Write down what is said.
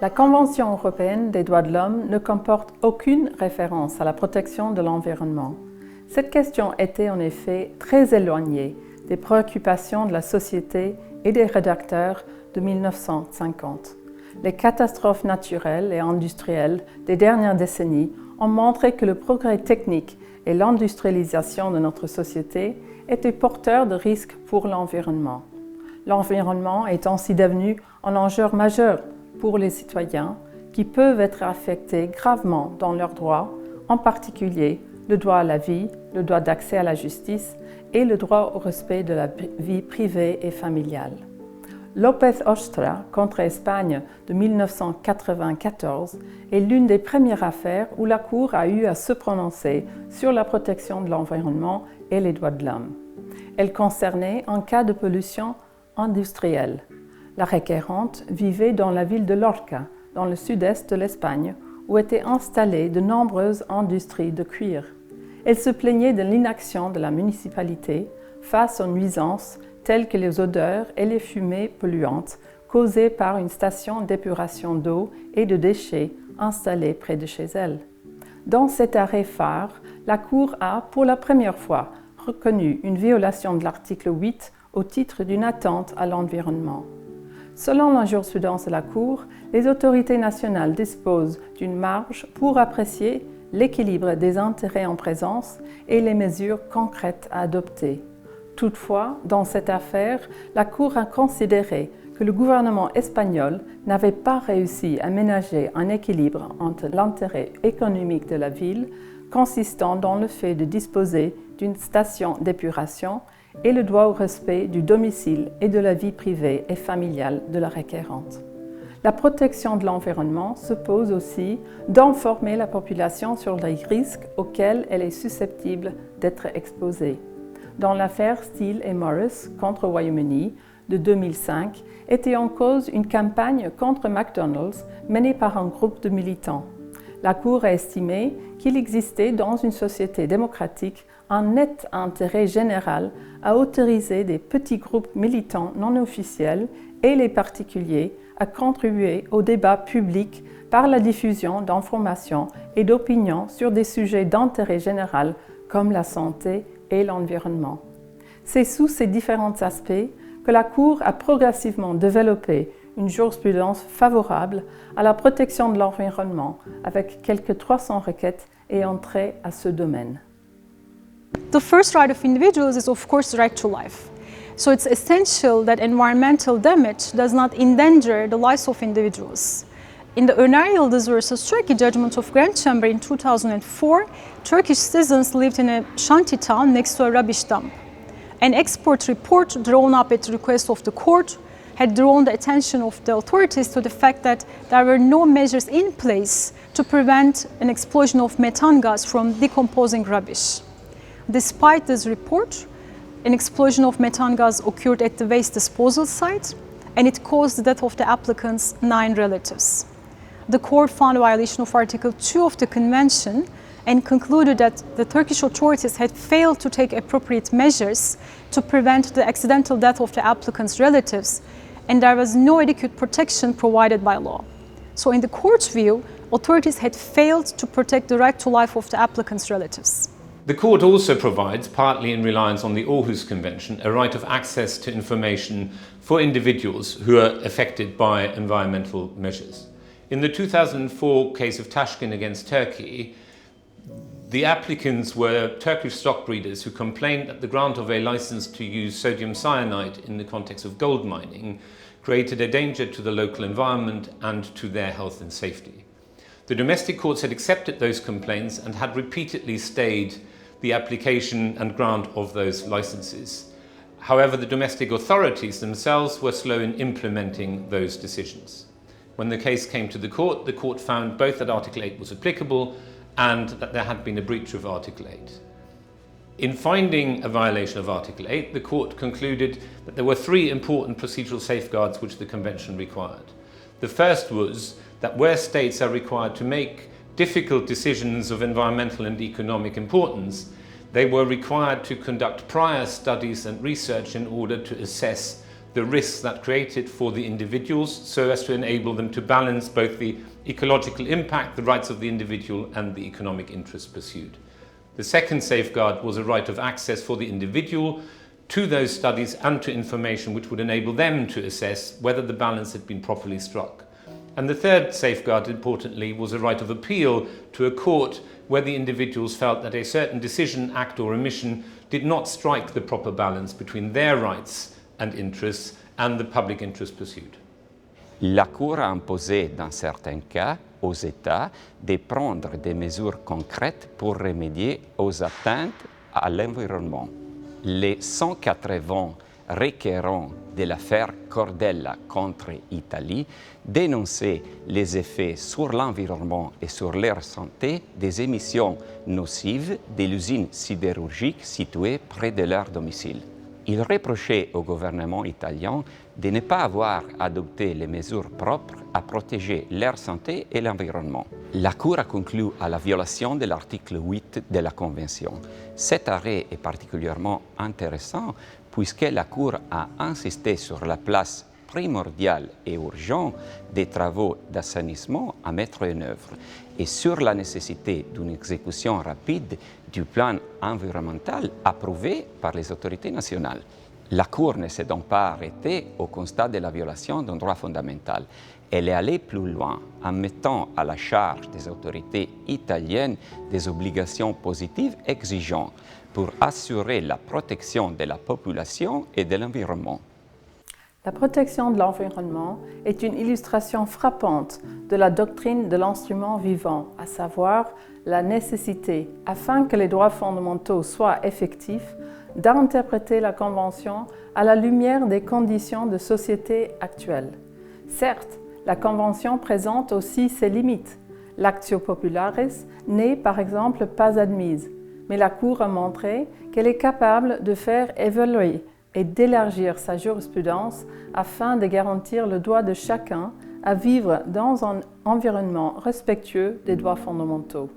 La Convention européenne des droits de l'homme ne comporte aucune référence à la protection de l'environnement. Cette question était en effet très éloignée des préoccupations de la société et des rédacteurs de 1950. Les catastrophes naturelles et industrielles des dernières décennies ont montré que le progrès technique et l'industrialisation de notre société étaient porteurs de risques pour l'environnement. L'environnement est ainsi devenu un enjeu majeur pour les citoyens qui peuvent être affectés gravement dans leurs droits, en particulier le droit à la vie, le droit d'accès à la justice et le droit au respect de la vie privée et familiale. López Ostra contre Espagne de 1994 est l'une des premières affaires où la Cour a eu à se prononcer sur la protection de l'environnement et les droits de l'homme. Elle concernait un cas de pollution industrielle. La requérante vivait dans la ville de Lorca, dans le sud-est de l'Espagne, où étaient installées de nombreuses industries de cuir. Elle se plaignait de l'inaction de la municipalité face aux nuisances telles que les odeurs et les fumées polluantes causées par une station d'épuration d'eau et de déchets installée près de chez elle. Dans cet arrêt phare, la Cour a, pour la première fois, reconnu une violation de l'article 8 au titre d'une atteinte à l'environnement. Selon la jurisprudence de la Cour, les autorités nationales disposent d'une marge pour apprécier l'équilibre des intérêts en présence et les mesures concrètes à adopter. Toutefois, dans cette affaire, la Cour a considéré que le gouvernement espagnol n'avait pas réussi à ménager un équilibre entre l'intérêt économique de la ville, consistant dans le fait de disposer d'une station d'épuration, et le droit au respect du domicile et de la vie privée et familiale de la requérante. La protection de l'environnement suppose aussi d'informer la population sur les risques auxquels elle est susceptible d'être exposée. Dans l'affaire Steele et Morris contre Royaume-Uni de 2005, était en cause une campagne contre McDonald's menée par un groupe de militants. La Cour a estimé qu'il existait dans une société démocratique un net intérêt général à autoriser des petits groupes militants non officiels et les particuliers à contribuer au débat public par la diffusion d'informations et d'opinions sur des sujets d'intérêt général comme la santé et l'environnement. C'est sous ces différents aspects que la Cour a progressivement développé une jurisprudence favorable à la protection de l'environnement avec quelques 300 requêtes ayant trait à ce domaine. The first right of individuals is of course the right to life. So it's essential that environmental damage does not endanger the lives of individuals. In the Öner Yıldız versus Turkey judgment of Grand Chamber in 2004, Turkish citizens lived in a shanty town next to a rubbish dump. An expert report drawn up at the request of the court had drawn the attention of the authorities to the fact that there were no measures in place to prevent an explosion of methane gas from decomposing rubbish. Despite this report, an explosion of methane gas occurred at the waste disposal site, and it caused the death of the applicant's 9 relatives. The court found a violation of Article 2 of the Convention and concluded that the Turkish authorities had failed to take appropriate measures to prevent the accidental death of the applicant's relatives, and there was no adequate protection provided by law. So in the court's view, authorities had failed to protect the right to life of the applicant's relatives. The court also provides, partly in reliance on the Aarhus Convention, a right of access to information for individuals who are affected by environmental measures. In the 2004 case of Tashkin against Turkey, the applicants were Turkish stock breeders who complained that the grant of a license to use sodium cyanide in the context of gold mining created a danger to the local environment and to their health and safety. The domestic courts had accepted those complaints and had repeatedly stayed the application and grant of those licenses. However, the domestic authorities themselves were slow in implementing those decisions. When the case came to the court found both that Article 8 was applicable and that there had been a breach of Article 8. In finding a violation of Article 8, the court concluded that there were 3 important procedural safeguards which the Convention required. The first was that where states are required to make difficult decisions of environmental and economic importance, they were required to conduct prior studies and research in order to assess the risks that created for the individuals so as to enable them to balance both the ecological impact, the rights of the individual, and the economic interests pursued. The second safeguard was a right of access for the individual to those studies and to information which would enable them to assess whether the balance had been properly struck. And the third safeguard, importantly, was a right of appeal to a court where the individuals felt that a certain decision, act or omission did not strike the proper balance between their rights and interests and the public interest pursued. La Cour a imposé, dans certains cas, aux États de prendre des mesures concrètes pour remédier aux atteintes à l'environnement. Les 180 requérants de l'affaire Cordella contre Italie dénonçaient les effets sur l'environnement et sur leur santé des émissions nocives de l'usine sidérurgique située près de leur domicile. Ils reprochaient au gouvernement italien de ne pas avoir adopté les mesures propres à protéger leur santé et l'environnement. La Cour a conclu à la violation de l'article 8 de la Convention. Cet arrêt est particulièrement intéressant puisque la Cour a insisté sur la place primordiale et urgente des travaux d'assainissement à mettre en œuvre et sur la nécessité d'une exécution rapide du plan environnemental approuvé par les autorités nationales. La Cour ne s'est donc pas arrêtée au constat de la violation d'un droit fondamental. Elle est allée plus loin en mettant à la charge des autorités italiennes des obligations positives exigeantes pour assurer la protection de la population et de l'environnement. La protection de l'environnement est une illustration frappante de la doctrine de l'instrument vivant, à savoir la nécessité, afin que les droits fondamentaux soient effectifs, d'interpréter la Convention à la lumière des conditions de société actuelles. Certes, la Convention présente aussi ses limites. L'actio popularis n'est par exemple pas admise, mais la Cour a montré qu'elle est capable de faire évoluer et d'élargir sa jurisprudence afin de garantir le droit de chacun à vivre dans un environnement respectueux des droits fondamentaux.